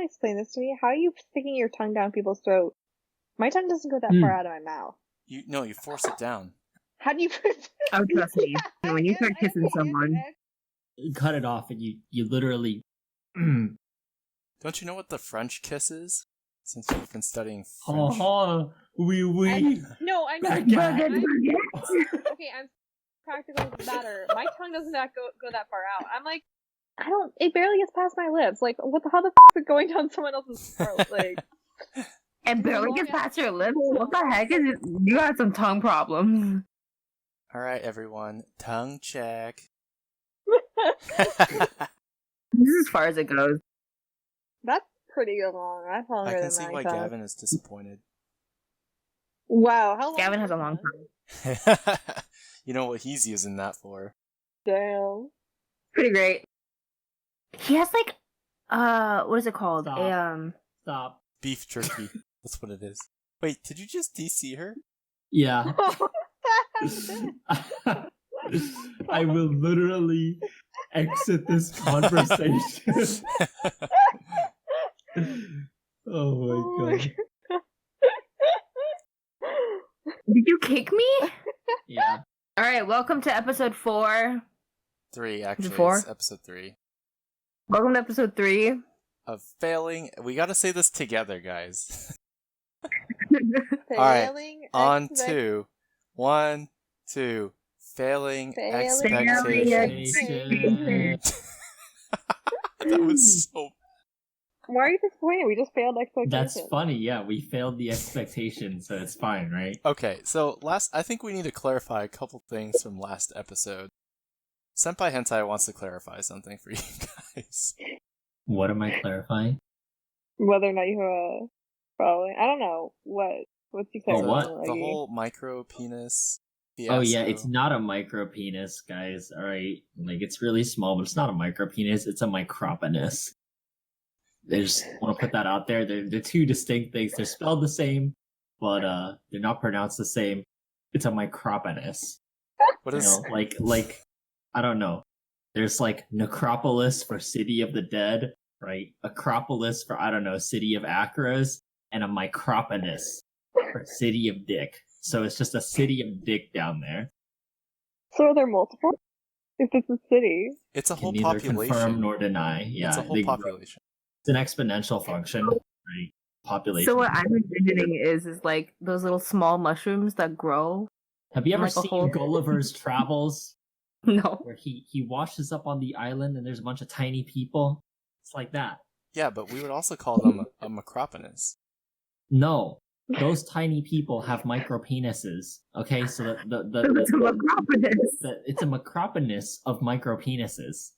to explain this to me? How are you sticking your tongue down people's throat? My tongue doesn't go that far out of my mouth. You force it down. How do you put Oh, trust me. When you start kissing someone, You cut it off and you literally... Don't you know what the French kiss is? Since you've been studying French. Oui. No, I know. Baguette. Okay, I'm practical better. My tongue doesn't go that far out. I'm like, it barely gets past my lips. Like, how the f*** is it going down someone else's throat? Like, and barely gets past your lips. What the heck is it? You got some tongue problems. All right, everyone, tongue check. This is as far as it goes. That's pretty long. That's longer I than can see why tongue. Gavin is disappointed. Wow, how long? Gavin has a long tongue. You know what he's using that for? Damn. Pretty great. He has like, what is it called? Stop. Beef jerky. That's what it is. Wait, did you just DC her? Yeah. I will literally exit this conversation. Oh my god. Did you kick me? Yeah. Alright, welcome to episode 4. 3, actually. Four? It's episode 3. Welcome to episode 3. Of failing. We gotta say this together, guys. Failing On to 1, 2. Failing expectations. That was so... Why are you disappointed? We just failed expectations. That's funny, yeah. We failed the expectation, so it's fine, right? Okay, so I think we need to clarify a couple things from last episode. Senpai Hentai wants to clarify something for you guys. What am I clarifying? Whether or not you have a following. I don't know. What's he Oh, clarifying? what? The whole micro penis fiasco. Oh yeah, it's not a micro penis, guys. Alright. Like, it's really small, but it's not a micro penis, it's a micropenis. I just want to put that out there. They're two distinct things. They're spelled the same, but they're not pronounced the same. It's a micropenis. What is... like I don't know. There's like Necropolis for City of the Dead, right? Acropolis for, I don't know, City of Acros, and a micropenis for City of Dick. So it's just a city of dick down there. So are there multiple? If it's a city. It's a Can whole neither population. confirm nor deny. Yeah, it's a whole population. It's an exponential function, right? Population. So what I'm envisioning is like those little small mushrooms that grow. Have you ever like a seen whole- Gulliver's Travels? No. Where he washes up on the island and there's a bunch of tiny people? It's like that. Yeah, but we would also call them a macropenis. No. Those tiny people have micropenises. Okay, so It's a macropenis. it's a macropenis of micropenises.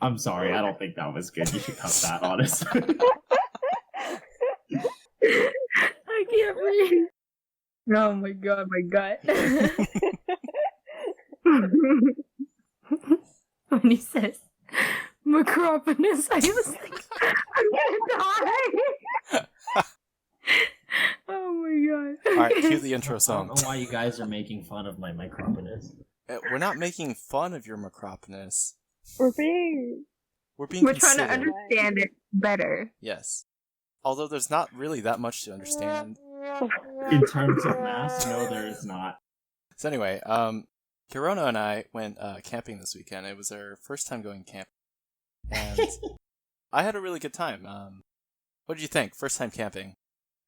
I'm sorry, I don't think that was good. You should cut that, honestly. I can't breathe. Oh my god, my gut. When he says macropenis, I was like, I'm gonna die. Oh my god. Alright, cue the intro I don't song. know why you guys are making fun of my micropenis. We're not making fun of your macropenis. We're being We're trying to considerate. understand it better. Yes. Although there's not really that much to understand. In terms of mass, no, there is not. So anyway, Kirona and I went camping this weekend. It was our first time going camping. And I had a really good time. What did you think? First time camping?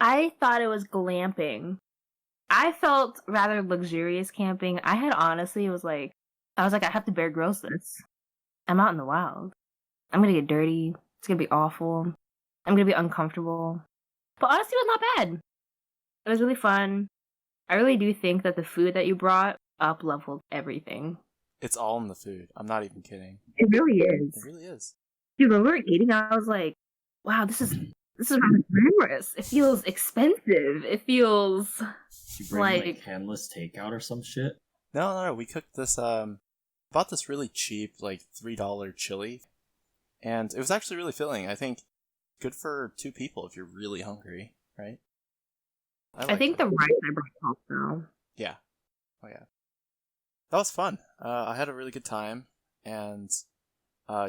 I thought it was glamping. I felt rather luxurious camping. I was like, I have to Bear Grylls this. I'm out in the wild. I'm gonna get dirty. It's gonna be awful. I'm gonna be uncomfortable. But honestly, it was not bad. It was really fun. I really do think that the food that you brought up-leveled everything. It's all in the food. I'm not even kidding. It really is. It really is. Dude, when we were eating, I was like, wow, this is rather glamorous. It feels expensive. It feels You bring like handless takeout or some shit? No. We cooked this, bought this really cheap, like $3 chili. And it was actually really filling. I think good for 2 people if you're really hungry, right? I think the rice I brought helped though. Yeah. Oh yeah. That was fun. I had a really good time, and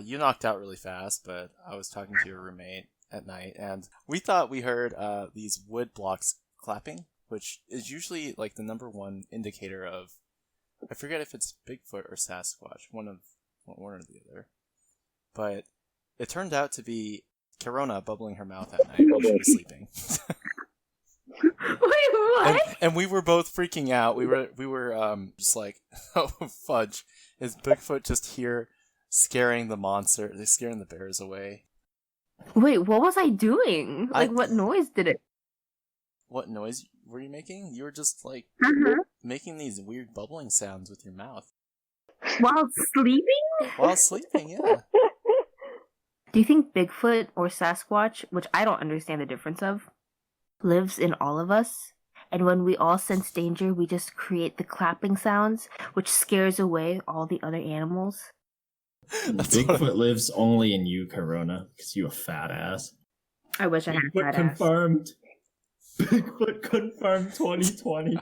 You knocked out really fast, but I was talking to your roommate at night, and we thought we heard these wood blocks clapping, which is usually like the number one indicator of, I forget if it's Bigfoot or Sasquatch, one or the other. But it turned out to be Corona bubbling her mouth at night while she was sleeping. Wait, what? And we were both freaking out. We were just like, oh fudge, is Bigfoot just here scaring the bears away? Wait, what was I doing? Like, what noise did it? What noise were you making? You were just like making these weird bubbling sounds with your mouth While sleeping? while sleeping. Yeah. Do you think Bigfoot or Sasquatch, which I don't understand the difference of, lives in all of us? And when we all sense danger, we just create the clapping sounds, which scares away all the other animals? Bigfoot lives only in you, Corona, because you a fat ass. I wish I had a Bigfoot fat ass. confirmed. Bigfoot confirmed 2020.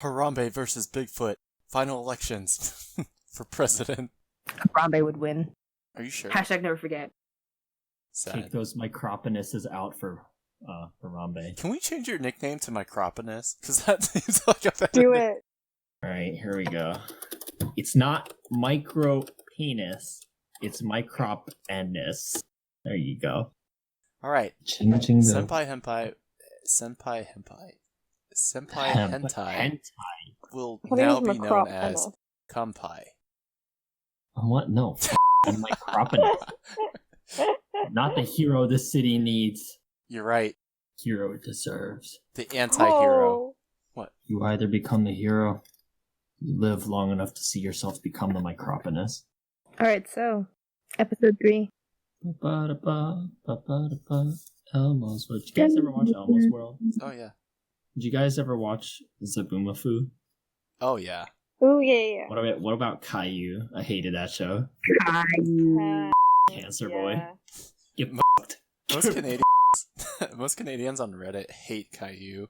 Harambe versus Bigfoot. Final elections for president. Harambe would win. Are you sure? Hashtag never forget. Sad. Take those micropenises out for Harambe. Can we change your nickname to Microponus? Because that seems like a better Do it. Alright, here we go. It's not micro penis, it's micropenis. There you go. Alright. Changing the Senpai hentai hentai. will What now is be known as Macroponus? Kumpai. What? No. Micropenis. Not the hero this city needs. You're right. Hero it deserves. The anti-hero. Oh. You either become the hero, you live long enough to see yourself become the micropenis. Alright, so, episode 3. Elmo's World. Did you guys ever watch Elmo's World? Oh, yeah. Did you guys ever watch Zaboomafoo? Oh, yeah. Oh, yeah. What about Caillou? I hated that show. Cancer boy. Yeah. Get fucked. Most Canadians on Reddit hate Caillou.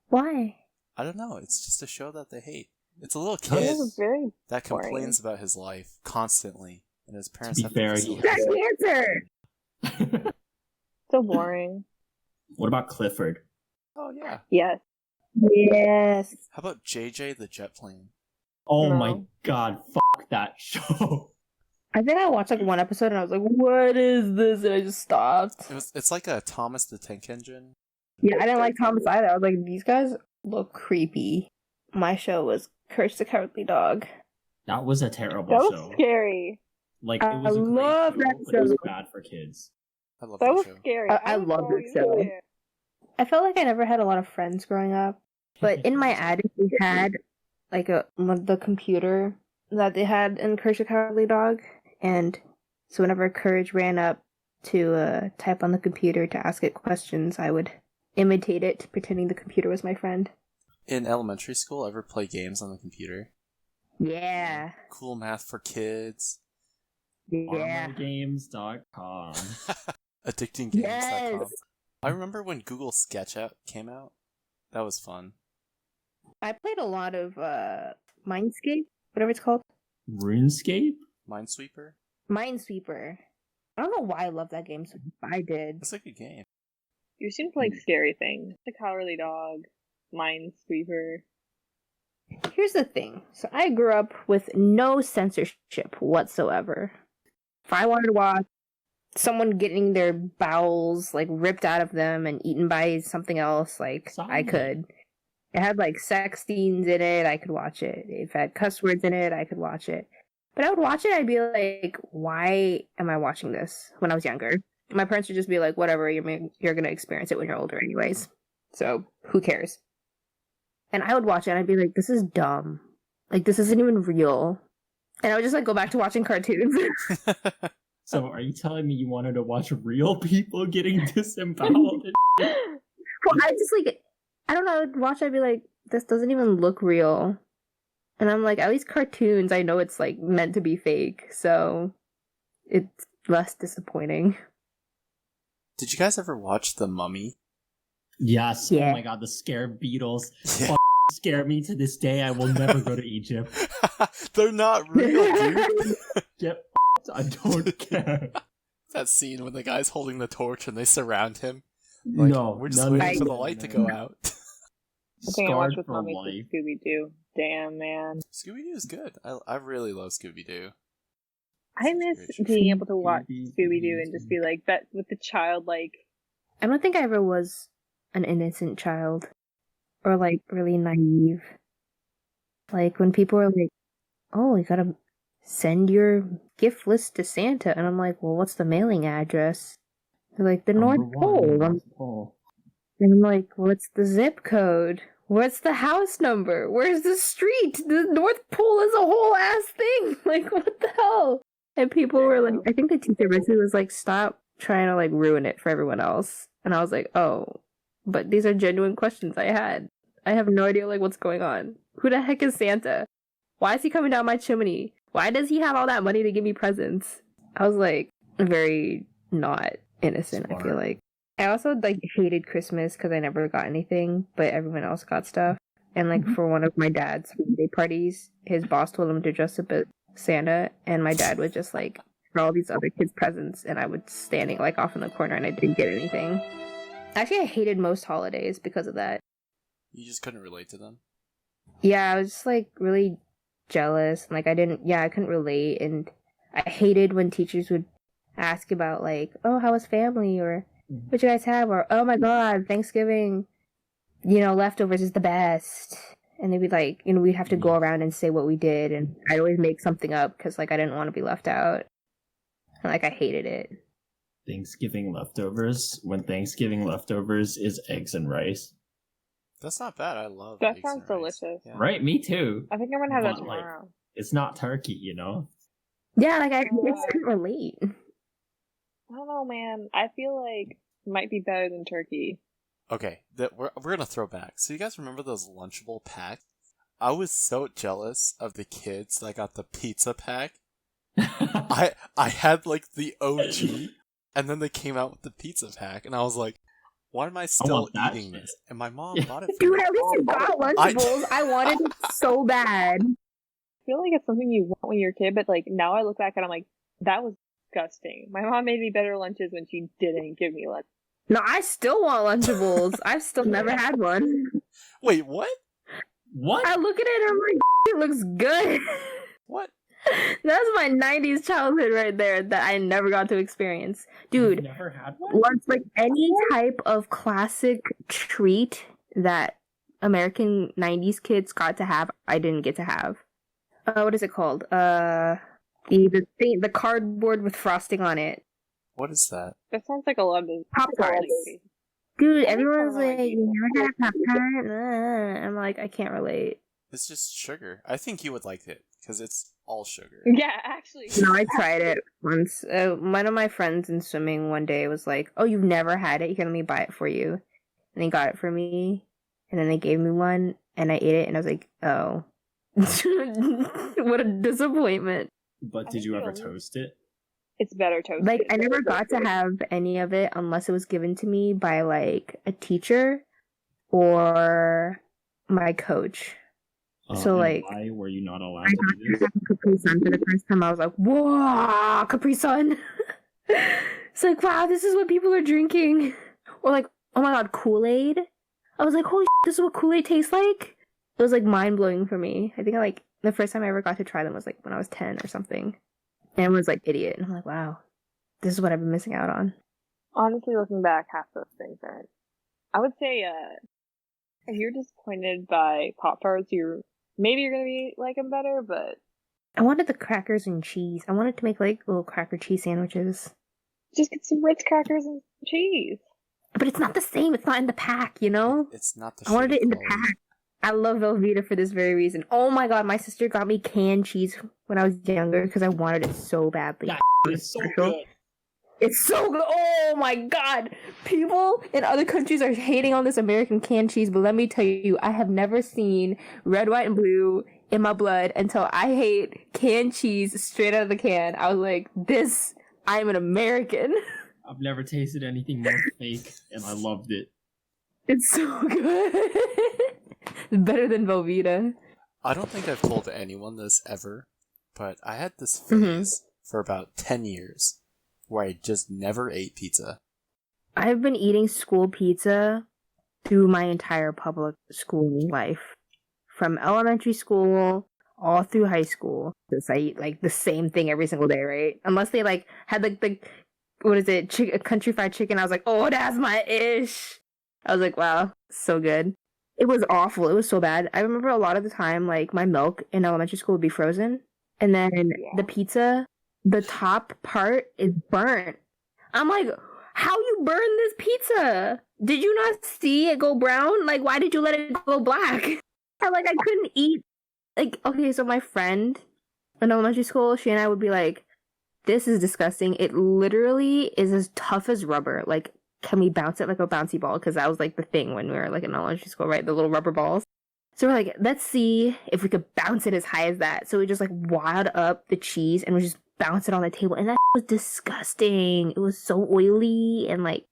Why? I don't know. It's just a show that they hate. It's a little It kid was very that boring. complains about his life constantly, and his parents be have fair, to he facilitate Got cancer! so boring. What about Clifford? Oh, yeah. Yes. Yes. How about JJ the jet plane? Oh No. my god, fuck that show. I think I watched like one episode and I was like, what is this? And I just stopped. It's like a Thomas the Tank Engine. Yeah, I didn't like Thomas either. I was like, these guys look creepy. My show was Courage the Cowardly Dog. That was a terrible That was show. scary. Like, I it was a great love show, that but it was show. bad for kids. I love That that was show. scary. I would love always this show. say it. I felt like I never had a lot of friends growing up. But in my attic, we had like the computer that they had in Courage the Cowardly Dog. And so whenever Courage ran up to type on the computer to ask it questions, I would imitate it, pretending the computer was my friend. In elementary school, ever play games on the computer? Yeah. Cool Math for Kids. Yeah. ArmorGames.com. AddictingGames.com. Yes. I remember when Google SketchUp came out. That was fun. I played a lot of Mindscape, whatever it's called. RuneScape? Minesweeper? Minesweeper. I don't know why I love that game so much, but I did. It's a good game. You seem to like scary things. The Cowardly Dog, Minesweeper. Here's the thing. So I grew up with no censorship whatsoever. If I wanted to watch someone getting their bowels like ripped out of them and eaten by something else, like I could. It had like sex scenes in it, I could watch it. If it had cuss words in it, I could watch it. But I would watch it, I'd be like, why am I watching this when I was younger? My parents would just be like, whatever, you're going to experience it when you're older anyways. So, who cares? And I would watch it and I'd be like, this is dumb. Like, this isn't even real. And I would just like go back to watching cartoons. So, are you telling me you wanted to watch real people getting disemboweled? Well, I just like, I don't know, I'd watch it, I'd be like, this doesn't even look real. And I'm like, at least cartoons, I know it's like meant to be fake, so it's less disappointing. Did you guys ever watch The Mummy? Yes. Yeah. Oh my god, the scare beetles Yeah. scare me to this day. I will never go to Egypt. They're not real, dude. Get I don't care. That scene when the guy's holding the torch and they surround him. Like, No, we're just none waiting of for the that, light to man. go out. I think I watched Scarred with for mommy life. for Scooby-Doo. Damn, man. Scooby-Doo is good. I really love Scooby-Doo. I miss Great show. being able to watch Scooby-Doo. Scooby-Doo and just be like, that with the childlike. I don't think I ever was an innocent child or like really naive. Like when people are like, "Oh, you gotta send your gift list to Santa," and I'm like, "Well, what's the mailing address?" They're like, "The North Pole." And I'm like, "What's the zip code? What's the house number? Where's the street? The North Pole is a whole ass thing. Like, what the hell?" And people were like, I think the teacher basically was like, "Stop trying to like ruin it for everyone else." And I was like, "Oh, but these are genuine questions I had. I have no idea like what's going on. Who the heck is Santa? Why is he coming down my chimney? Why does he have all that money to give me presents?" I was like very not innocent, I feel Smart. like. I also like hated Christmas because I never got anything, but everyone else got stuff. And like for one of my dad's birthday parties, his boss told him to dress up as Santa, and my dad would just like for all these other kids presents, and I would standing like off in the corner, and I didn't get anything. Actually, I hated most holidays because of that. You just couldn't relate to them? Yeah, I was just like really jealous. Like I couldn't relate, and I hated when teachers would ask about like, "Oh, how was family?" or "What you guys have?" or "Oh my God, Thanksgiving, leftovers is the best." And they'd be like, we'd have to go around and say what we did, and I'd always make something up because like I didn't want to be left out, and like I hated it. Thanksgiving leftovers. When Thanksgiving leftovers is eggs and rice. That's not bad. I love That eggs sounds and rice. delicious. Yeah. Right? Me too. I think I'm gonna have that But, like, tomorrow. it's not turkey, you know? Yeah, like I just couldn't relate. I don't know, man. I feel like it might be better than turkey. Okay, we're gonna throw back. So you guys remember those Lunchable packs? I was so jealous of the kids that got the pizza pack. I had like the OG, and then they came out with the pizza pack, and I was like, why am I still want that eating shit. this? And my mom bought it for Dude, me. at least you got Lunchables. I wanted it so bad. I feel like it's something you want when you're a kid, but like now I look back and I'm like, that was disgusting. My mom made me better lunches when she didn't give me lunch. No, I still want Lunchables. I've still never had one. Wait, what? What? I look at it and I'm like, it looks good. What? That's my 90s childhood right there that I never got to experience. You've Dude, never had one? what's like any type of classic treat that American 90s kids got to have, I didn't get to have. What is it called? The cardboard with frosting on it. What is that? That sounds like a lot of Pop-Tarts. Dude, everyone's like, "You never had Pop-Tart?" I'm like, I can't relate. It's just sugar. I think you would like it because it's all sugar. Yeah, actually. No, I tried it once. One of my friends in swimming one day was like, "Oh, you've never had it? You can let me buy it for you." And they got it for me, and then they gave me one, and I ate it, and I was like, "Oh, what a disappointment!" But did you ever toast it? It's better toasted. Like, I never got to have any of it unless it was given to me by like a teacher or my coach. So, and like, why were you not allowed I to got do to this? have Capri Sun for the first time. I was like, "Whoa, Capri Sun!" It's like, wow, this is what people are drinking. Or like, oh my God, Kool-Aid. I was like, holy shit, this is what Kool-Aid tastes like. It was like mind blowing for me. I think like the first time I ever got to try them was like when I was 10 or something. And everyone's like idiot, and I'm like, wow, this is what I've been missing out on. Honestly, looking back, half those things aren't. I would say, if you're disappointed by Pop-Tarts, you're gonna be like them better, but I wanted the crackers and cheese. I wanted to make like little cracker cheese sandwiches. just get some Ritz crackers and cheese. But it's not the same. It's not in the pack, you know? It's not the I wanted sugar it in the quality. pack. I love Velveeta for this very reason. Oh my God, my sister got me canned cheese when I was younger because I wanted it so badly. That is so Special. good. It's so good. Oh my God. People in other countries are hating on this American canned cheese, but let me tell you, I have never seen red, white, and blue in my blood until I hate canned cheese straight out of the can. I was like, I'm an American. I've never tasted anything more fake, and I loved it. It's so good. Better than Velveeta. I don't think I've told anyone this ever, but I had this Mhm. phase for about 10 years where I just never ate pizza. I've been eating school pizza through my entire public school life. From elementary school all through high school. Because I eat like the same thing every single day, right? Unless they like had like the, what is it, country fried chicken. I was like, oh, that's my ish. I was like, wow, so good. It was awful. It was so bad. I remember a lot of the time, like, my milk in elementary school would be frozen. And then the pizza, the top part is burnt. I'm like, how you burn this pizza? Did you not see it go brown? Like, why did you let it go black? I couldn't eat. Like, okay, so my friend in elementary school, she and I would be like, this is disgusting. It literally is as tough as rubber. Like, can we bounce it like a bouncy ball? Because that was like the thing when we were like in elementary school, right? The little rubber balls. So we're like, let's see if we could bounce it as high as that. So we just like wad up the cheese and we just bounce it on the table. And that was disgusting. It was so oily and like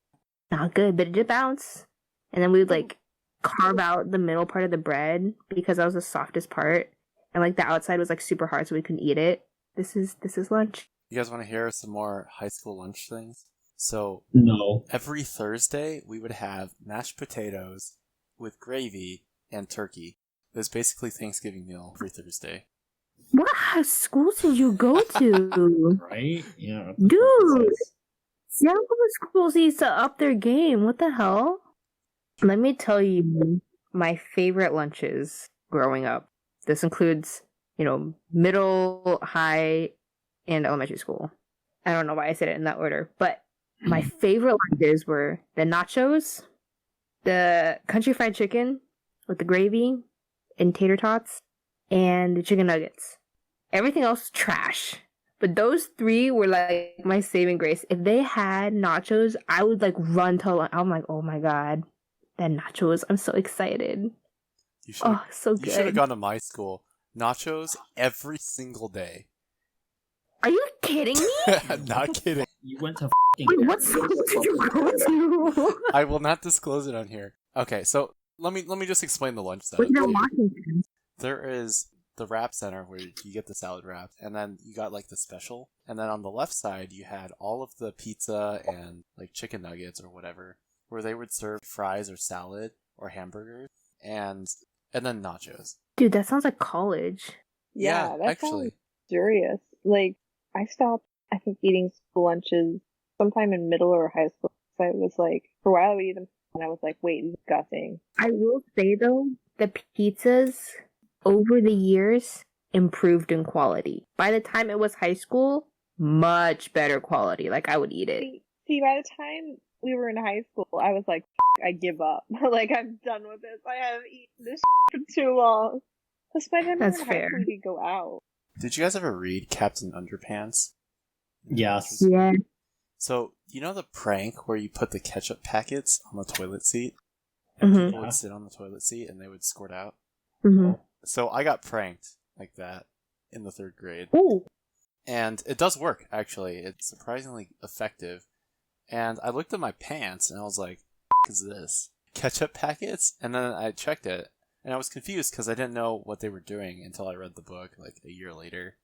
not good, but it did bounce. And then we would like carve out the middle part of the bread because that was the softest part. And like the outside was like super hard so we couldn't eat it. This is lunch. You guys want to hear some more high school lunch things? So, No. every Thursday, we would have mashed potatoes with gravy and turkey. It was basically Thanksgiving meal every Thursday. What schools did you go to? Right? Yeah. Dude! Some schools needs to up their game. What the hell? Let me tell you my favorite lunches growing up. This includes, middle, high, and elementary school. I don't know why I said it in that order, but my favorite lunches were the nachos, the country fried chicken with the gravy and tater tots, and the chicken nuggets. Everything else trash. But those three were like my saving grace. If they had nachos, I would like run to. I'm like, oh my god, that nachos! I'm so excited. So good. You should have gone to my school. Nachos every single day. Are you kidding me? I'm not kidding. You went to Wait, what school did you go to? I will not disclose it on here. Okay, so let me just explain the lunch setup. Wait, no, Washington. There is the wrap center where you get the salad wrap, and then you got like the special, and then on the left side you had all of the pizza and like chicken nuggets or whatever, where they would serve fries or salad or hamburgers, and then nachos. Dude, that sounds like college. Yeah, that actually. sounds luxurious. Like, I stopped, I think, eating school lunches sometime in middle or high school. So I was like, for a while I would eat them, and I was like, wait, disgusting. I will say, though, the pizzas over the years improved in quality. By the time it was high school, much better quality. Like, I would eat it. See, by the time we were in high school, I was like, I give up. Like, I'm done with this. I haven't eaten this for too long. Plus, by the time we were in high school, we go out. Did you guys ever read Captain Underpants? Yes. Yeah. So, you know the prank where you put the ketchup packets on the toilet seat? Mm-hmm. People would sit on the toilet seat and they would squirt out? Mm-hmm. So I got pranked like that in the 3rd grade. Ooh. And it does work, actually. It's surprisingly effective. And I looked at my pants and I was like, what is this? Ketchup packets? And then I checked it. And I was confused because I didn't know what they were doing until I read the book like a year later.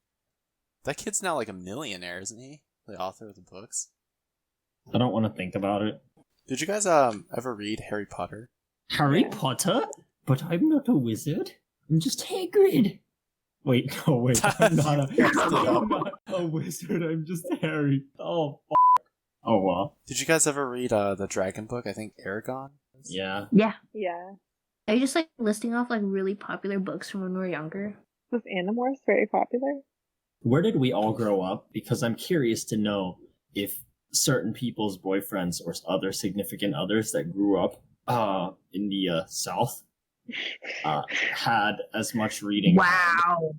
That kid's now like a millionaire, isn't he? The author of the books. I don't want to think about it. Did you guys ever read Harry Potter? Harry Potter? But I'm not a wizard. I'm just Hagrid. Wait, no, wait. I'm not a wizard. I'm just Harry. Oh, fuck. Oh, wow. Did you guys ever read the Dragon book? I think Aragon? Yeah. Yeah. Yeah. Are you just like listing off like really popular books from when we were younger? Was Animorphs very popular? Where did we all grow up? Because I'm curious to know if certain people's boyfriends or other significant others that grew up in the South had as much reading. Wow.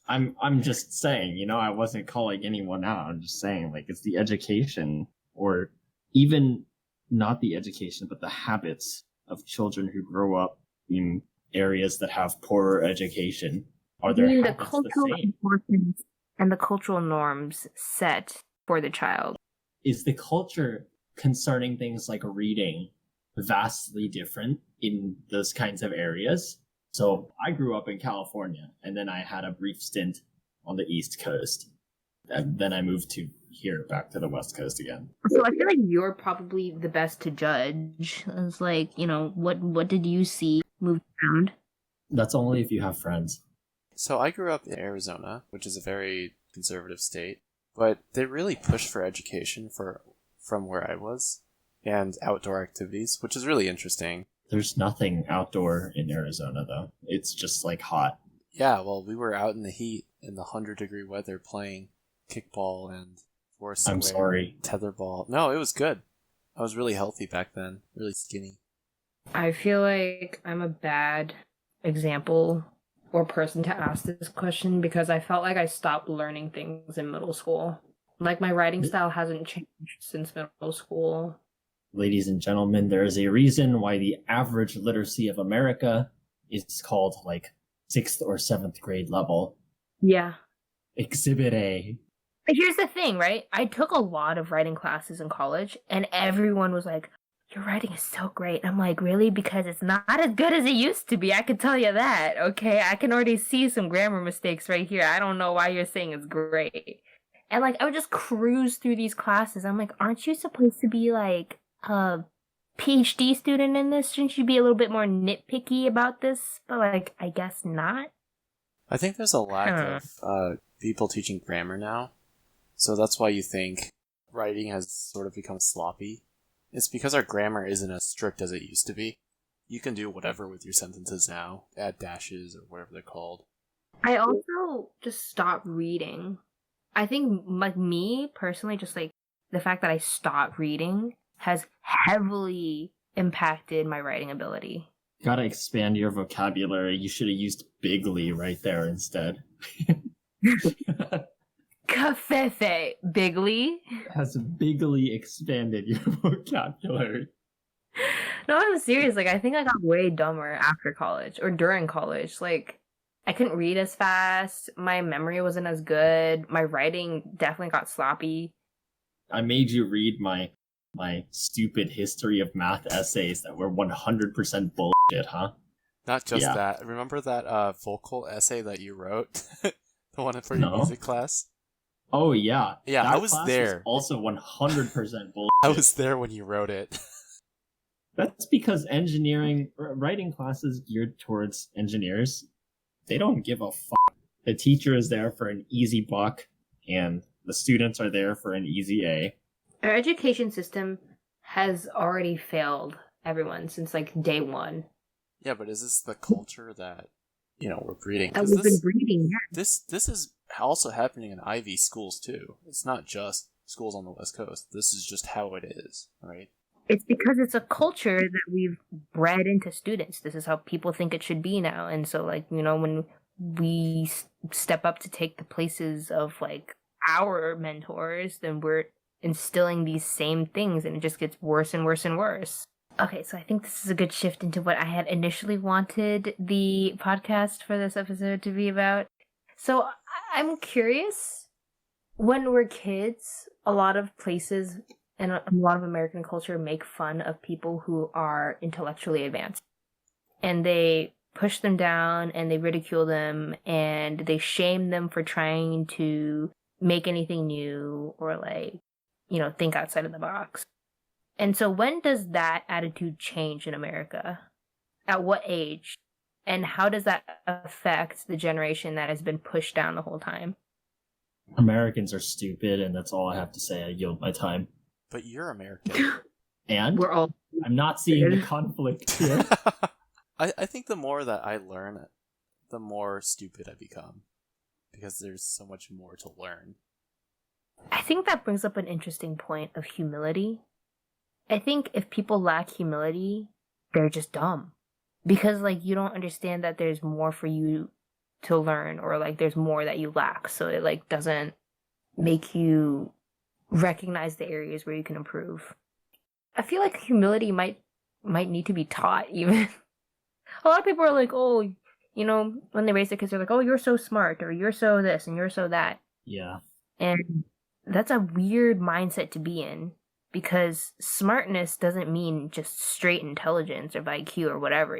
I'm just saying, I wasn't calling anyone out. I'm just saying, like, it's the education, or even not the education, but the habits of children who grow up in areas that have poorer education. Are there the habits cultural the same? importance and the cultural norms set for the child? Is the culture concerning things like reading vastly different in those kinds of areas? So I grew up in California, and then I had a brief stint on the East Coast. And then I moved to here, back to the West Coast again. So I feel like you're probably the best to judge. It's like, what did you see move around? That's only if you have friends. So I grew up in Arizona, which is a very conservative state, but they really pushed for education from where I was and outdoor activities, which is really interesting. There's nothing outdoor in Arizona, though. It's just like hot. Yeah, well, we were out in the heat in the 100-degree weather playing kickball and foursquare, I'm sorry. tetherball. No, it was good. I was really healthy back then, really skinny. I feel like I'm a bad example or person to ask this question because I felt like I stopped learning things in middle school. Like my writing style hasn't changed since middle school. Ladies and gentlemen, there is a reason why the average literacy of America is called like 6th or 7th grade level. Yeah. Exhibit A. But here's the thing, right? I took a lot of writing classes in college, and everyone was like, your writing is so great. I'm like, really? Because it's not as good as it used to be. I can tell you that, okay? I can already see some grammar mistakes right here. I don't know why you're saying it's great. And, like, I would just cruise through these classes. I'm like, aren't you supposed to be, like, a PhD student in this? Shouldn't you be a little bit more nitpicky about this? But, like, I guess not. I think there's a lack of people teaching grammar now. So that's why you think writing has sort of become sloppy. It's because our grammar isn't as strict as it used to be. You can do whatever with your sentences now, add dashes or whatever they're called. I also just stopped reading. I think, like, me, personally, just, like, the fact that I stopped reading has heavily impacted my writing ability. Gotta expand your vocabulary. You should have used bigly right there instead. Cafefe, bigly. Has bigly expanded your vocabulary. No, I'm serious. Like, I think I got way dumber after college or during college. Like, I couldn't read as fast. My memory wasn't as good. My writing definitely got sloppy. I made you read my stupid history of math essays that were 100% bullshit, huh? Not just that. Remember that vocal essay that you wrote? The one for your music class? Oh, yeah. Yeah, that I was there. Was also 100% bullshit. I was there when you wrote it. That's because writing classes geared towards engineers, they don't give a fuck. The teacher is there for an easy buck, and the students are there for an easy A. Our education system has already failed everyone since, like, day one. Yeah, but is this the culture that, we're breeding? That we've been breeding, yeah. This is also happening in Ivy schools, too. It's not just schools on the West Coast. This is just how it is, right? It's because it's a culture that we've bred into students. This is how people think it should be now. And so, like, when we step up to take the places of, like, our mentors, then we're instilling these same things, and it just gets worse and worse and worse. Okay, so I think this is a good shift into what I had initially wanted the podcast for this episode to be about. So I'm curious, when we're kids, a lot of places and a lot of American culture make fun of people who are intellectually advanced. And they push them down, and they ridicule them, and they shame them for trying to make anything new or, like, think outside of the box. And so when does that attitude change in America? At what age? And how does that affect the generation that has been pushed down the whole time? Americans are stupid, and that's all I have to say. I yield my time. But you're American. And? We're all... I'm not seeing the conflict here. I think the more that I learn, the more stupid I become. Because there's so much more to learn. I think that brings up an interesting point of humility. I think if people lack humility, they're just dumb. Because, like, you don't understand that there's more for you to learn, or, like, there's more that you lack. So it, like, doesn't make you recognize the areas where you can improve. I feel like humility might need to be taught, even. A lot of people are like, oh, when they raise their kids, they're like, oh, you're so smart, or you're so this, and you're so that. Yeah. And that's a weird mindset to be in, because smartness doesn't mean just straight intelligence or IQ or whatever,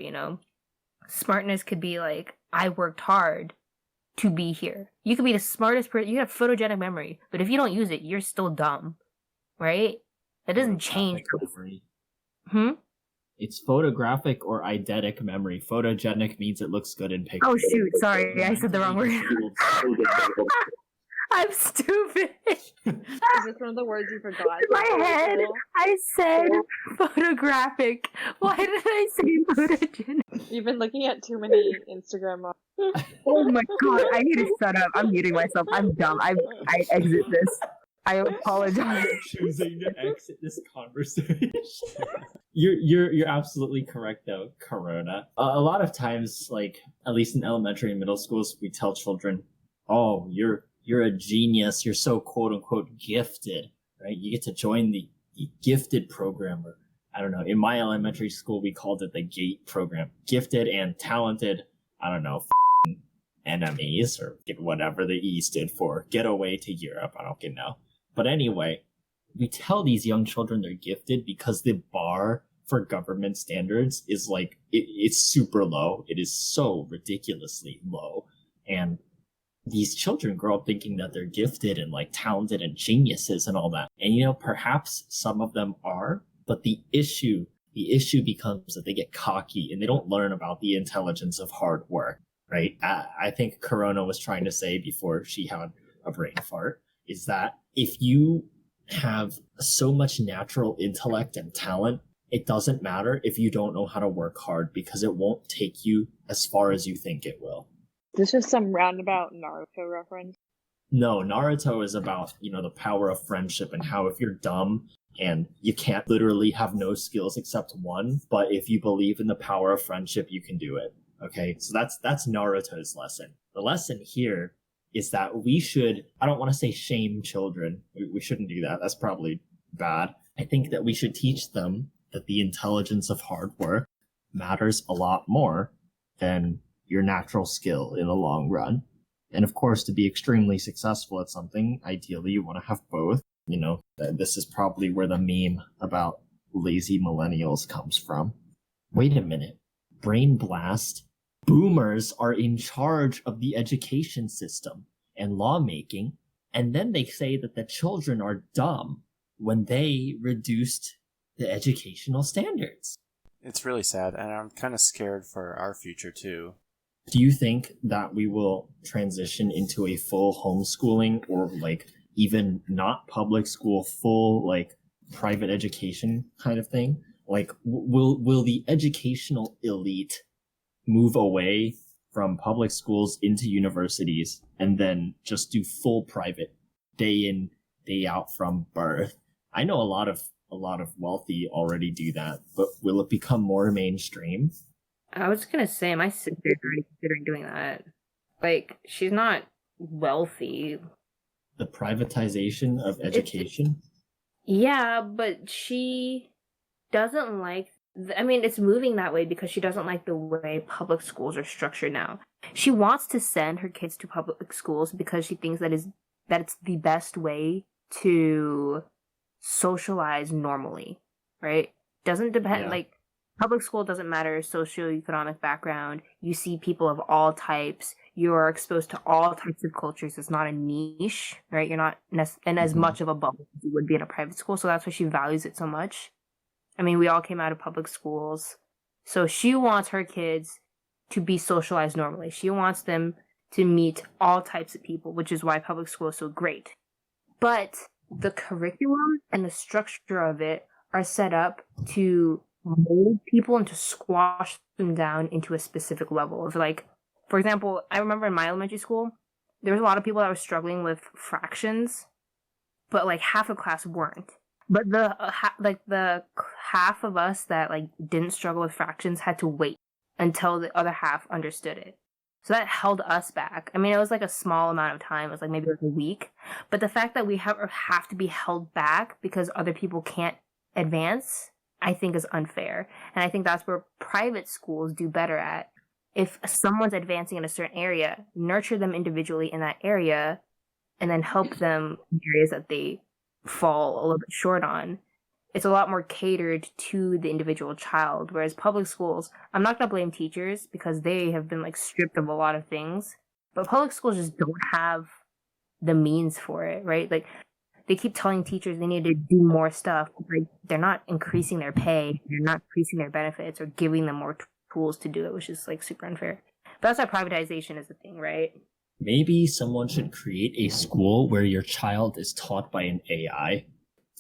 Smartness could be like, I worked hard to be here. You could be the smartest person. You have photogenic memory, but if you don't use it, you're still dumb, right? That doesn't change. Memory. Hmm? It's photographic or eidetic memory. Photogenic means it looks good in pictures. Oh shoot, sorry, I said the wrong word. I'm stupid. Is this one of the words you forgot? In my head, I said photographic. Why did I say photogenic? You've been looking at too many Instagram models. Oh my god, I need to shut up. I'm muting myself. I'm dumb. I exit this. I apologize. Choosing to exit this conversation. You're absolutely correct though, Corona. A lot of times, like at least in elementary and middle schools, we tell children, "Oh, you're a genius. You're so quote unquote gifted, right? You get to join the gifted program." Or I don't know. In my elementary school, we called it the GATE program. Gifted and talented. I don't know. Enemies or whatever the E stood for. Get away to Europe. I don't know. But anyway, we tell these young children they're gifted because the bar for government standards is like, it's super low. It is so ridiculously low. And these children grow up thinking that they're gifted and like talented and geniuses and all that. And you know, perhaps some of them are, but the issue becomes that they get cocky and they don't learn about the intelligence of hard work, right? I think Corona was trying to say before she had a brain fart is that if you have so much natural intellect and talent, it doesn't matter if you don't know how to work hard because it won't take you as far as you think it will. This is some roundabout Naruto reference. No, Naruto is about, you know, the power of friendship and how if you're dumb and you can't literally have no skills except one, but if you believe in the power of friendship, you can do it. Okay, so that's Naruto's lesson. The lesson here is that we should, I don't want to say shame children. We shouldn't do that. That's probably bad. I think that we should teach them that the intelligence of hard work matters a lot more than your natural skill in the long run. And of course, to be extremely successful at something, ideally you want to have both. You know, this is probably where the meme about lazy millennials comes from. Wait a minute. Brain blast. Boomers are in charge of the education system and lawmaking, and then they say that the children are dumb when they reduced the educational standards. It's really sad, and I'm kind of scared for our future too. Do you think that we will transition into a full homeschooling or like even not public school, full like private education kind of thing? Like will the educational elite move away from public schools into universities and then just do full private day in, day out from birth? I know a lot of wealthy already do that, but will it become more mainstream? I was gonna say my sister's already considering doing that. Like, she's not wealthy. The privatization of education? Yeah, but she doesn't like... I mean, it's moving that way because she doesn't like the way public schools are structured now. She wants to send her kids to public schools because she thinks that it's the best way to socialize normally, right? Doesn't depend, like, public school doesn't matter, socioeconomic background. You see people of all types. You're exposed to all types of cultures. It's not a niche, right? You're not in as much of a bubble as you would be in a private school. So that's why she values it so much. I mean, we all came out of public schools. So she wants her kids to be socialized normally. She wants them to meet all types of people, which is why public school is so great. But the curriculum and the structure of it are set up to mold people and to squash them down into a specific level of, like, for example, I remember in my elementary school, there was a lot of people that were struggling with fractions, but like half of class weren't. But the half of us that like didn't struggle with fractions had to wait until the other half understood it. So that held us back. I mean, it was like a small amount of time. It was like maybe like a week. But the fact that we have to be held back because other people can't advance, I think is unfair. And I think that's where private schools do better at. If someone's advancing in a certain area, nurture them individually in that area and then help them in areas that they fall a little bit short on. It's a lot more catered to the individual child. Whereas public schools, I'm not going to blame teachers because they have been like stripped of a lot of things. But public schools just don't have the means for it, right? Like they keep telling teachers they need to do more stuff. Like they're not increasing their pay, they're not increasing their benefits or giving them more tools to do it, which is like super unfair. But that's why privatization is the thing, right? Maybe someone should create a school where your child is taught by an AI.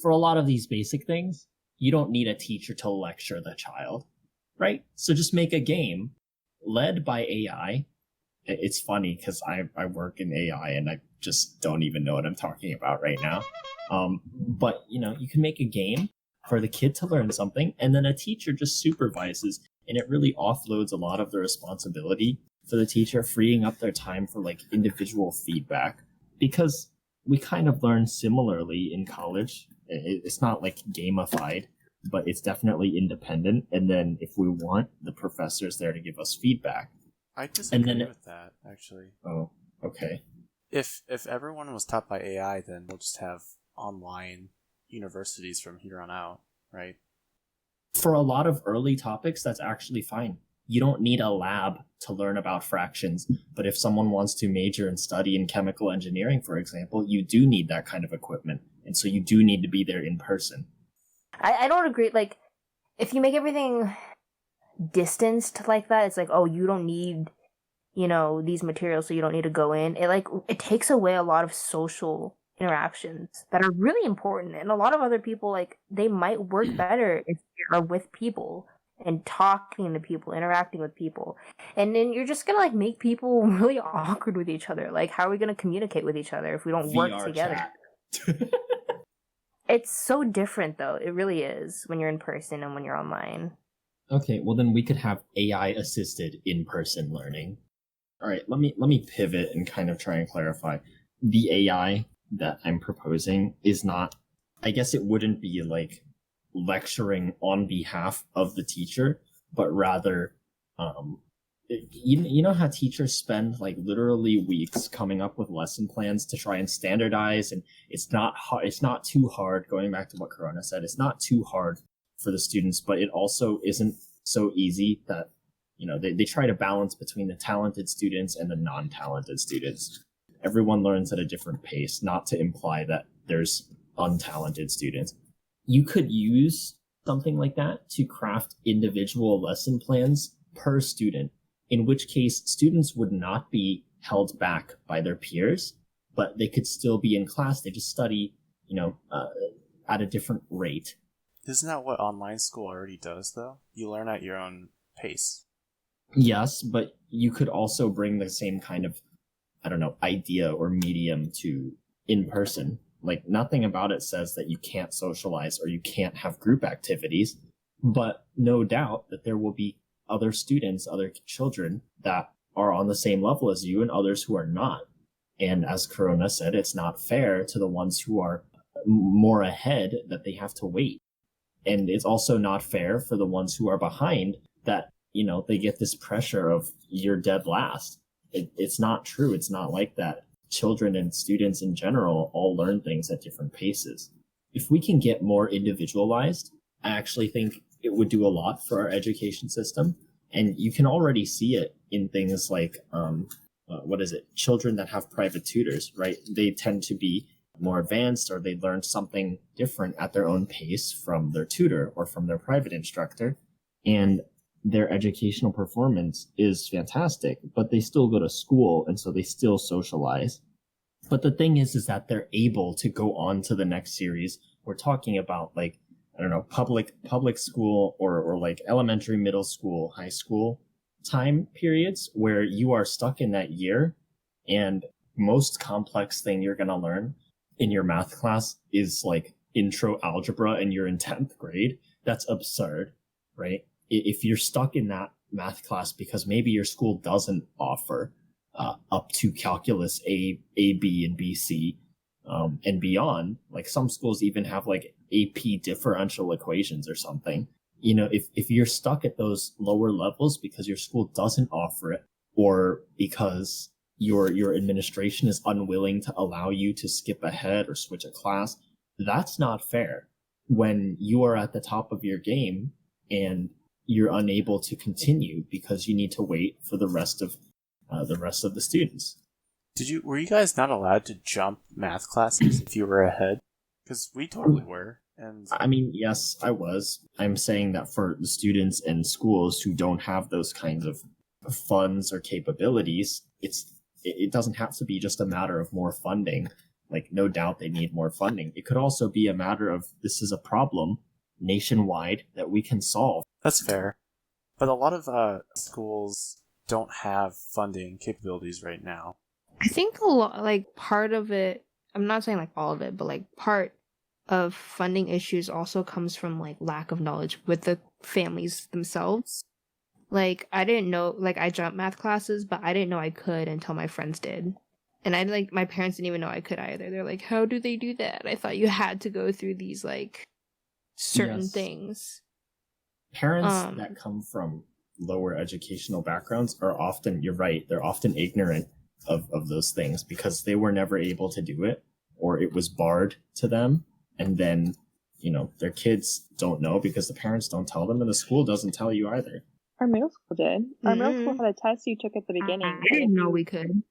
For a lot of these basic things, you don't need a teacher to lecture the child, right? So just make a game led by AI. It's funny because I work in AI and I just don't even know what I'm talking about right now. But you can make a game for the kid to learn something, and then a teacher just supervises, and it really offloads a lot of the responsibility for the teacher, freeing up their time for like individual feedback. Because we kind of learn similarly in college. It's not like gamified, but it's definitely independent. And then if we want, the professor's there to give us feedback. I disagree with that, actually. Oh, okay. If everyone was taught by AI, then we'll just have online universities from here on out, right? For a lot of early topics, that's actually fine. You don't need a lab to learn about fractions, but if someone wants to major and study in chemical engineering, for example, you do need that kind of equipment, and so you do need to be there in person. I don't agree. Like, if you make everything distanced like that, it's like, oh, you don't need, these materials, so you don't need to go in. It takes away a lot of social interactions that are really important, and a lot of other people, like, they might work better if you're with people and talking to people, interacting with people. And then you're just gonna like make people really awkward with each other. Like, how are we gonna communicate with each other if we don't work together? It's so different though. It really is when you're in person and when you're online. Okay, well then we could have AI assisted in-person learning. All right, let me pivot and kind of try and clarify. The AI that I'm proposing is not, I guess it wouldn't be like lecturing on behalf of the teacher, but rather, you know how teachers spend like literally weeks coming up with lesson plans to try and standardize, and it's not too hard. Going back to what Corona said, it's not too hard for the students, but it also isn't so easy that they try to balance between the talented students and the non-talented students. Everyone learns at a different pace, not to imply that there's untalented students. You could use something like that to craft individual lesson plans per student, in which case students would not be held back by their peers, but they could still be in class. They just study, at a different rate. Isn't that what online school already does, though? You learn at your own pace. Yes, but you could also bring the same kind of, idea or medium to in person. Like, nothing about it says that you can't socialize or you can't have group activities, but no doubt that there will be other students, other children that are on the same level as you and others who are not. And as Corona said, it's not fair to the ones who are more ahead that they have to wait. And it's also not fair for the ones who are behind that, they get this pressure of you're dead last. It's not true. It's not like that. Children and students in general all learn things at different paces. If we can get more individualized, I actually think it would do a lot for our education system. And you can already see it in things like, children that have private tutors, right? They tend to be more advanced, or they learn something different at their own pace from their tutor or from their private instructor. And their educational performance is fantastic, but they still go to school, and so they still socialize. But the thing is that they're able to go on to the next series. We're talking about public school or like elementary, middle school, high school time periods where you are stuck in that year, and most complex thing you're going to learn in your math class is like intro algebra and you're in 10th grade. That's absurd, right? If you're stuck in that math class because maybe your school doesn't offer up to calculus A, B, and BC, and beyond, like some schools even have like AP differential equations or something. If you're stuck at those lower levels because your school doesn't offer it, or because your administration is unwilling to allow you to skip ahead or switch a class, that's not fair. When you are at the top of your game and you're unable to continue because you need to wait for the rest of the students. Were you guys not allowed to jump math classes if you were ahead? Because we totally were. And I mean, yes, I was. I'm saying that for the students in schools who don't have those kinds of funds or capabilities, it doesn't have to be just a matter of more funding. Like, no doubt they need more funding. It could also be a matter of this is a problem nationwide that we can solve. that's fair. But a lot of schools don't have funding capabilities right now. I think a lot, like part of it, I'm not saying like all of it, but like part of funding issues also comes from like lack of knowledge with the families themselves. Like I didn't know, like I jumped math classes, but I didn't know I could until my friends did. And my parents didn't even know I could either. They're like, how do they do that? I thought you had to go through these like certain Yes. things. Parents that come from lower educational backgrounds are often, you're right, they're often ignorant of those things because they were never able to do it, or it was barred to them. And then, their kids don't know because the parents don't tell them and the school doesn't tell you either. Our middle school did. Our middle school had a test you took at the beginning. I didn't know we could.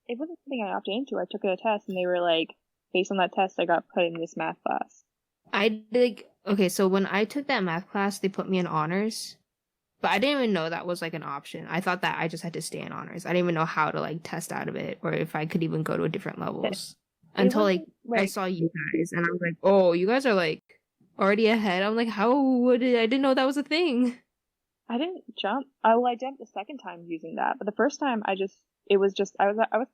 It wasn't something I opted into. I took a test and they were like, based on that test, I got put in this math class. Okay, so when I took that math class, they put me in honors. But I didn't even know that was like an option. I thought that I just had to stay in honors. I didn't even know how to like test out of it or if I could even go to a different levels. Until like I saw you guys and I was like, oh, you guys are like already ahead. I'm like, I didn't know that was a thing. I didn't jump. I jumped the second time using that, but the first time I was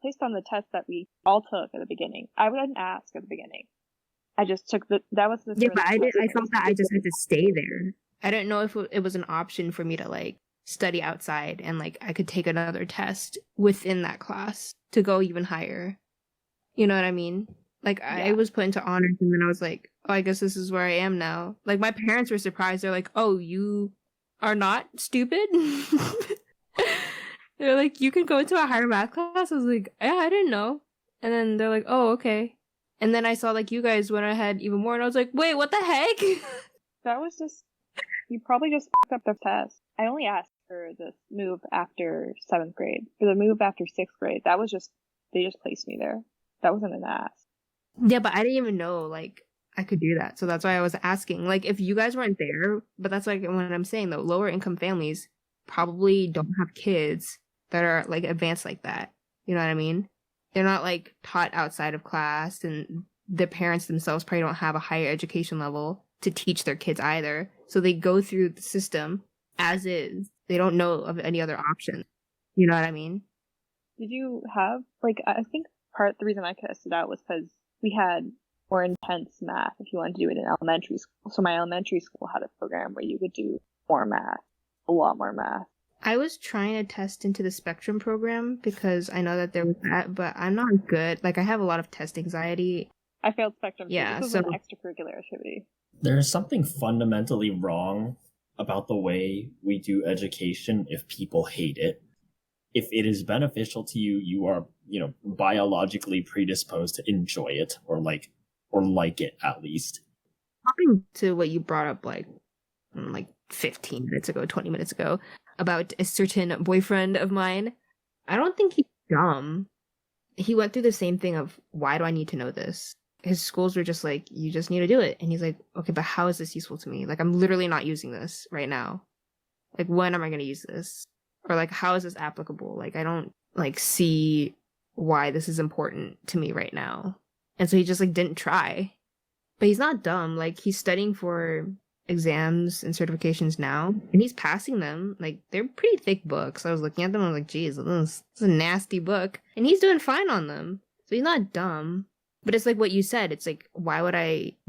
placed on the test that we all took at the beginning. I didn't ask at the beginning. I just took that was the yeah, but I thought that I just had to stay there. I didn't know if it was an option for me to like study outside and like I could take another test within that class to go even higher. You know what I mean? Like I was put into honors and then I was like, oh, I guess this is where I am now. Like my parents were surprised. They're like, oh, you are not stupid? They're like, you can go into a higher math class? I was like, yeah, I didn't know. And then they're like, oh, okay. And then I saw like you guys went ahead even more and I was like, wait, what the heck? That was just, you probably just fucked up the test. I only asked for the move after 7th grade. For the move after 6th grade, that was just, they just placed me there. That wasn't an ask. Yeah, but I didn't even know like I could do that. So that's why I was asking. Like if you guys weren't there, but that's like what I'm saying though, lower income families probably don't have kids that are like advanced like that. You know what I mean? They're not like taught outside of class and the parents themselves probably don't have a higher education level to teach their kids either. So they go through the system as is. They don't know of any other option. You know what I mean? Did you have, like, I think the reason I tested out was because we had more intense math if you wanted to do it in elementary school. So my elementary school had a program where you could do more math, a lot more math. I was trying to test into the Spectrum program because I know that there was that, but I'm not good. Like, I have a lot of test anxiety. I failed Spectrum. Yeah, this was an extracurricular activity. There's something fundamentally wrong about the way we do education if people hate it. If it is beneficial to you, you are, biologically predisposed to enjoy it or like it at least. Talking to what you brought up like 15 minutes ago, 20 minutes ago, about a certain boyfriend of mine, I don't think he's dumb. He went through the same thing of, why do I need to know this? His schools were just like, you just need to do it. And he's like, okay, but how is this useful to me? Like, I'm literally not using this right now. Like, when am I going to use this? Or like, how is this applicable? Like, I don't like see why this is important to me right now. And so he just like didn't try. But he's not dumb. Like, he's studying for exams and certifications now, and he's passing them. Like, they're pretty thick books. I was looking at them, I was like, geez, this is a nasty book. And he's doing fine on them. So he's not dumb. But it's like what you said. It's like, why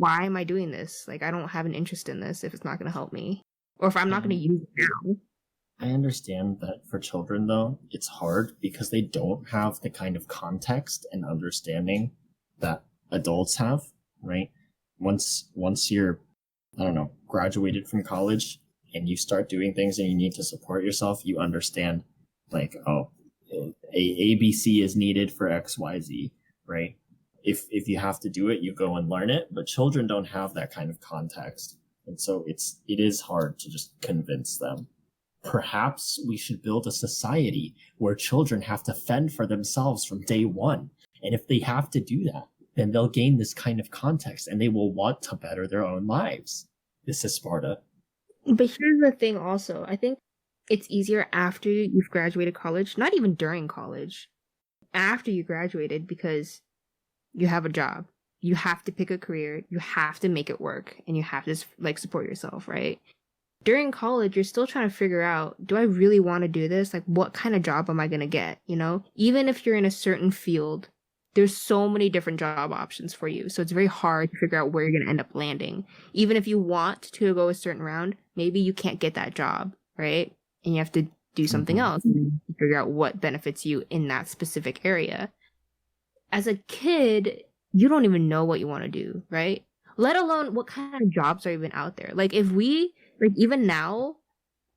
am I doing this? Like, I don't have an interest in this if it's not going to help me. Or if I'm not going to use it now. I understand that for children, though, it's hard because they don't have the kind of context and understanding that adults have, right? Once you're, I don't know, graduated from college and you start doing things and you need to support yourself, you understand, like, oh, ABC is needed for XYZ, right? If you have to do it, you go and learn it, but children don't have that kind of context. And so it is hard to just convince them perhaps we should build a society where children have to fend for themselves from day one. And if they have to do that, then they'll gain this kind of context and they will want to better their own lives. This is Sparta. But here's the thing also. I think it's easier after you've graduated college, not even during college, after you graduated, because you have a job. You have to pick a career, you have to make it work, and you have to like support yourself, right? During college, you're still trying to figure out, do I really want to do this? Like, what kind of job am I going to get? You know, even if you're in a certain field, there's so many different job options for you. So it's very hard to figure out where you're going to end up landing. Even if you want to go a certain round, maybe you can't get that job, right? And you have to do something else and figure out what benefits you in that specific area. As a kid, you don't even know what you want to do, right? Let alone what kind of jobs are even out there. Like, if we, like, even now,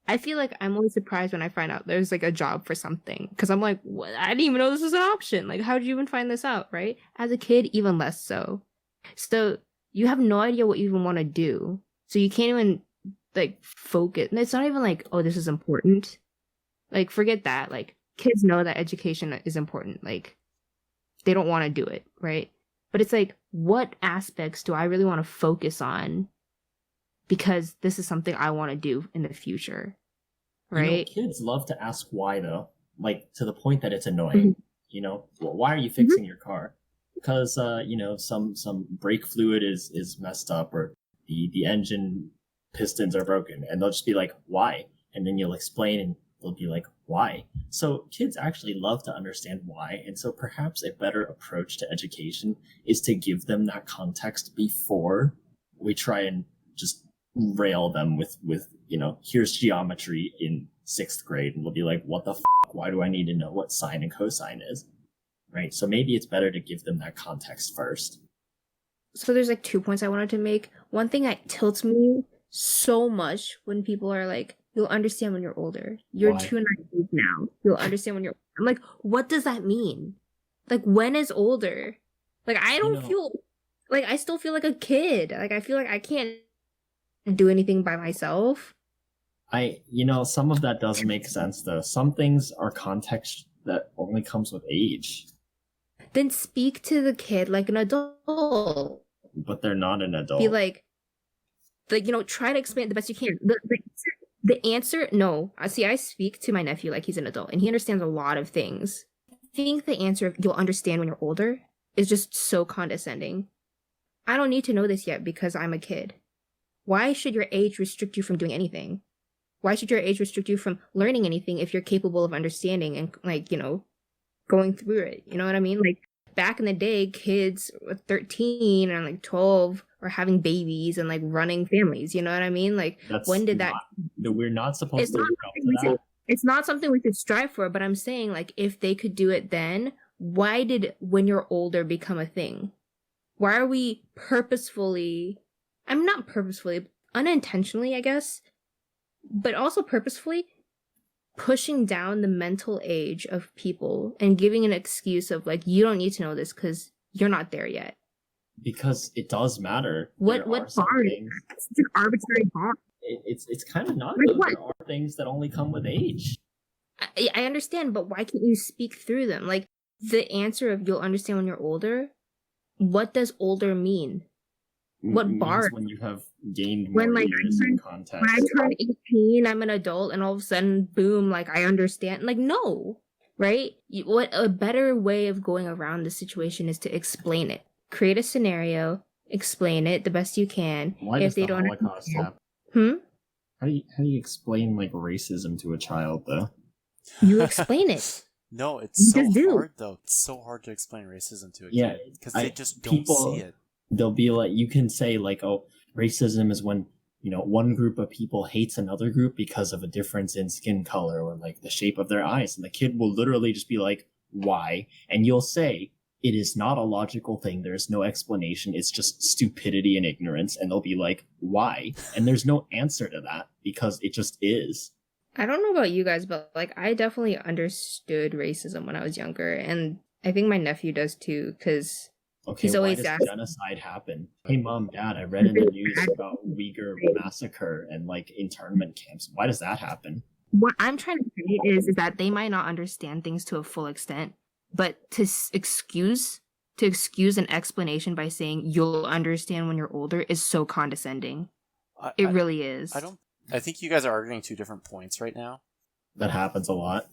I feel like I'm always surprised when I find out there's like a job for something, because I'm like, what? I didn't even know this was an option. Like, how did you even find this out, right? As a kid, even less so. So you have no idea what you even want to do. So you can't even like focus. And it's not even like, oh, this is important. Like, forget that. Like, kids know that education is important. Like, they don't want to do it, right? But it's like, what aspects do I really want to focus on? Because this is something I want to do in the future, right? You know, kids love to ask why, though, like to the point that it's annoying. You know, well, why are you fixing your car? Because you know, some brake fluid is messed up, or the engine pistons are broken, and they'll just be like, why? And then you'll explain, and they'll be like, why? So kids actually love to understand why, and so perhaps a better approach to education is to give them that context before we try and just rail them with you know, here's geometry in 6th grade, and they'll be like, what the fuck? Why do I need to know what sine and cosine is? Right? So maybe it's better to give them that context first. So there's like 2 points I wanted to make. One thing that tilts me so much when people are like, you'll understand when you're older. You're Why? 2 naive now. You'll understand when you're... I'm like, what does that mean? Like, when is older? Like, I don't feel... Like, I still feel like a kid. Like, I feel like I can't do anything by myself. You know, some of that does make sense, though. Some things are context that only comes with age. Then speak to the kid like an adult. But they're not an adult. Be like, you know, try to explain it the best you can. The answer, no. See, I speak to my nephew like he's an adult, and he understands a lot of things. I think the answer of you'll understand when you're older is just so condescending. I don't need to know this yet because I'm a kid. Why should your age restrict you from doing anything? Why should your age restrict you from learning anything if you're capable of understanding and, like, you know, going through it? You know what I mean? Like, back in the day, kids with 13 and like 12 were having babies and like running families. You know what I mean? Like, when did that? We're not supposed to look up to that. It's not something we should strive for, but I'm saying, like, if they could do it then, why did when you're older become a thing? Why are we purposefully, I'm not purposefully, unintentionally, I guess, but also purposefully pushing down the mental age of people and giving an excuse of like, you don't need to know this because you're not there yet. Because it does matter. What bar is that? It's an arbitrary bar. It's kind of not. Like, there are things that only come with age. I understand, but why can't you speak through them? Like, the answer of you'll understand when you're older, what does older mean? What bar? When you have gained more years in context. When I turn 18, I'm an adult, and all of a sudden, boom, like, I understand. Like, no, right? What a better way of going around the situation is to explain it. Create a scenario, explain it the best you can. Why does the Holocaust happen? How do you explain, like, racism to a child, though? You explain it. No, it's so hard, though. It's so hard to explain racism to a kid. Because they just don't see it. They'll be like, you can say, like, oh, racism is when, you know, one group of people hates another group because of a difference in skin color or, like, the shape of their eyes. And the kid will literally just be like, why? And you'll say, it is not a logical thing. There's no explanation. It's just stupidity and ignorance. And they'll be like, why? And there's no answer to that because it just is. I don't know about you guys, but like, I definitely understood racism when I was younger. And I think my nephew does too, because he's always asked, genocide happen? Hey, Mom, Dad, I read in the news about Uyghur massacre and like internment camps. Why does that happen? what I'm trying to say is that they might not understand things to a full extent, but to excuse an explanation by saying you'll understand when you're older is so condescending. It really is. I think you guys are arguing two different points right now. That happens a lot.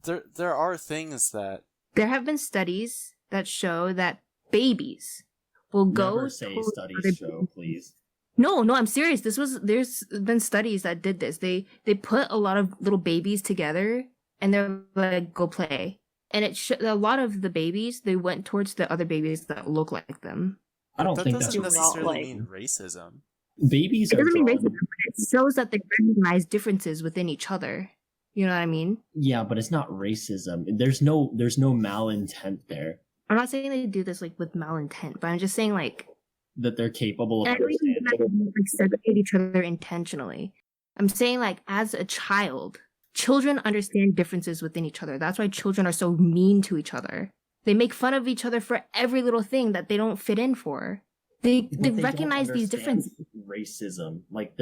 There are things that there have been studies that show that babies will go. Never say studies show, please. No, I'm serious. There's been studies that did this. They put a lot of little babies together and they're like, go play. And a lot of the babies, they went towards the other babies that look like them. I don't think that doesn't necessarily like... mean racism. Babies it doesn't mean drawn... racism, but it shows that they recognize differences within each other. You know what I mean? Yeah, but it's not racism. There's no malintent there. I'm not saying they do this like with malintent, but I'm just saying like that they're capable of understanding. understanding. That they like segregate each other intentionally. I'm saying like as a child, children understand differences within each other. That's why children are so mean to each other. They make fun of each other for every little thing that they don't fit in for. They recognize these differences. Racism, like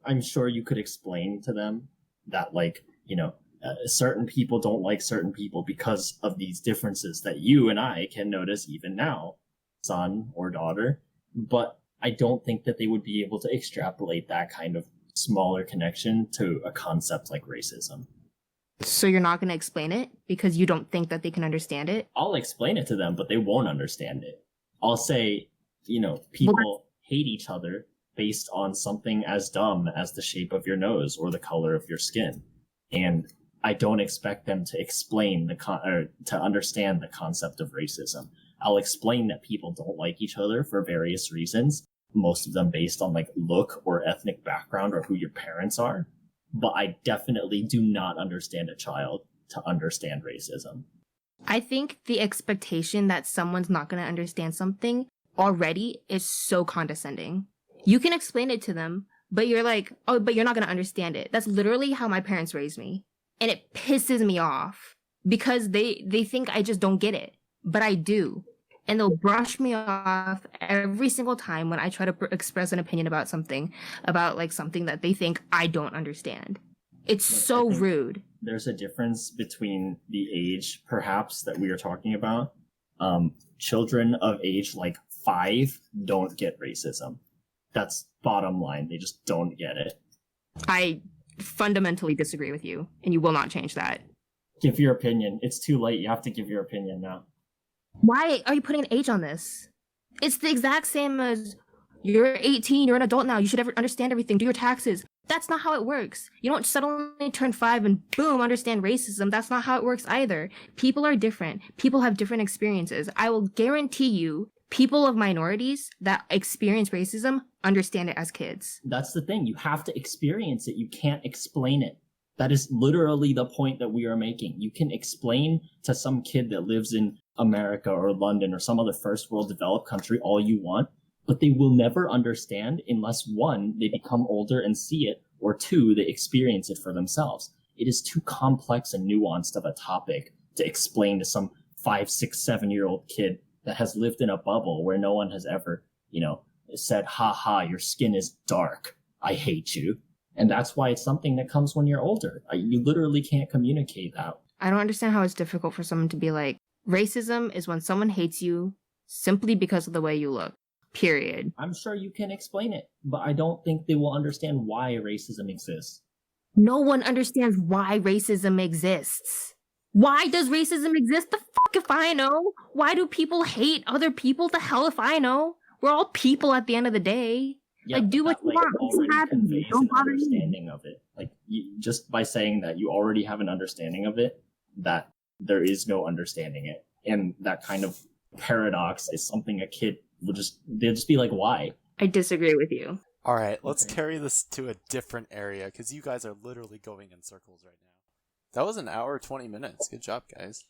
I'm sure you could explain to them that like, you know, certain people don't like certain people because of these differences that you and I can notice even now, son or daughter. But I don't think that they would be able to extrapolate that kind of smaller connection to a concept like racism. So you're not going to explain it because you don't think that they can understand it? I'll explain it to them, but they won't understand it. I'll say, you know, people hate each other based on something as dumb as the shape of your nose or the color of your skin. And I don't expect them to explain to understand the concept of racism. I'll explain that people don't like each other for various reasons, most of them based on like look or ethnic background or who your parents are. But I definitely do not understand a child to understand racism. I think the expectation that someone's not going to understand something already is so condescending. You can explain it to them, but you're like, oh, but you're not going to understand it. That's literally how my parents raised me. And it pisses me off because they think I just don't get it, but I do. And they'll brush me off every single time when I try to express an opinion about something that they think I don't understand. It's so rude. There's a difference between the age, perhaps, that we are talking about. Children of age like 5 don't get racism. That's bottom line. They just don't get it. I fundamentally disagree with you, and you will not change that. Give your opinion. It's too late. You have to give your opinion now. Why are you putting an age on this? It's the exact same as you're 18, you're an adult now, you should understand everything, do your taxes. That's not how it works. You don't suddenly turn 5 and boom, understand racism. That's not how it works either. People are different. People have different experiences. I will guarantee you, people of minorities that experience racism understand it as kids. That's the thing. You have to experience it. You can't explain it. That is literally the point that we are making. You can explain to some kid that lives in America or London or some other first world developed country all you want, but they will never understand unless 1, they become older and see it, or 2, they experience it for themselves. It is too complex and nuanced of a topic to explain to some 5, 6, 7-year-old kid that has lived in a bubble where no one has ever, said, ha ha, your skin is dark. I hate you. And that's why it's something that comes when you're older. You literally can't communicate that. I don't understand how it's difficult for someone to be like, racism is when someone hates you simply because of the way you look. Period. I'm sure you can explain it, but I don't think they will understand why racism exists. No one understands why racism exists. Why does racism exist? The fuck if I know? Why do people hate other people? The hell if I know? We're all people at the end of the day. Yeah, like, do what you want. Don't bother me. Understanding of it. Like, just by saying that you already have an understanding of it, that there is no understanding it. And that kind of paradox is something a kid they'll just be like, why? I disagree with you. All right, let's carry this to a different area because you guys are literally going in circles right now. That was an hour 20 minutes. Good job, guys.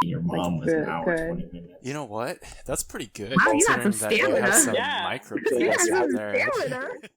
Your mom was an hour 20 minutes. You know what? That's pretty good. Wow, you got some considering that you stamina. have some Yeah. microplates out there. Stamina.